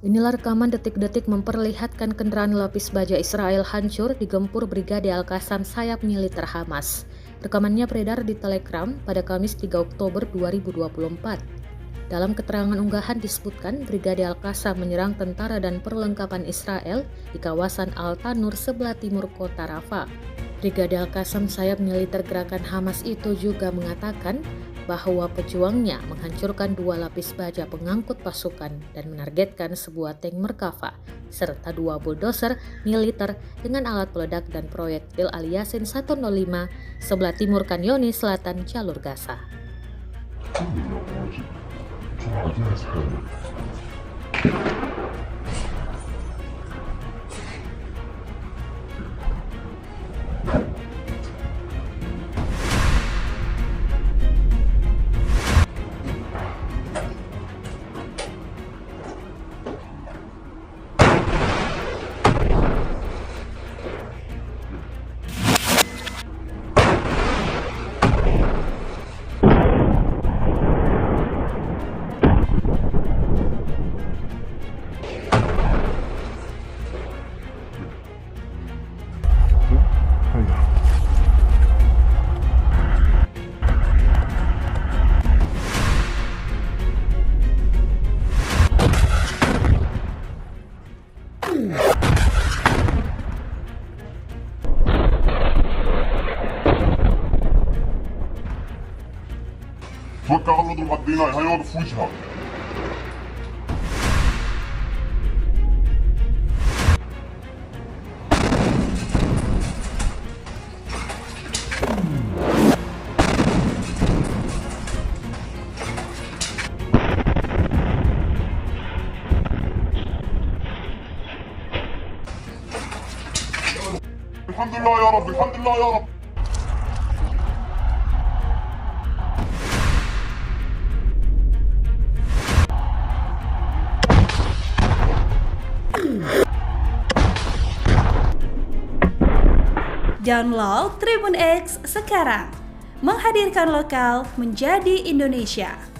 Inilah rekaman detik-detik memperlihatkan kendaraan lapis baja Israel hancur digempur Brigade Al-Qassam sayap militer Hamas. Rekamannya beredar di Telegram pada Kamis 3 Oktober 2024. Dalam keterangan unggahan disebutkan Brigade Al-Qassam menyerang tentara dan perlengkapan Israel di kawasan Al-Tanur sebelah timur kota Rafah. Brigade Al-Qassam sayap militer gerakan Hamas itu juga mengatakan bahwa pejuangnya menghancurkan 2 lapis baja pengangkut pasukan dan menargetkan sebuah tank Merkava serta 2 bulldozer militer dengan alat peledak dan proyektil Al-Yasin 105 sebelah timur Khan Younis Selatan jalur Gaza. توكل المقدمين هيقعدوا في وجهك. الحمد لله يا رب، الحمد لله يا رب. Download Tribun X sekarang, menghadirkan lokal menjadi Indonesia.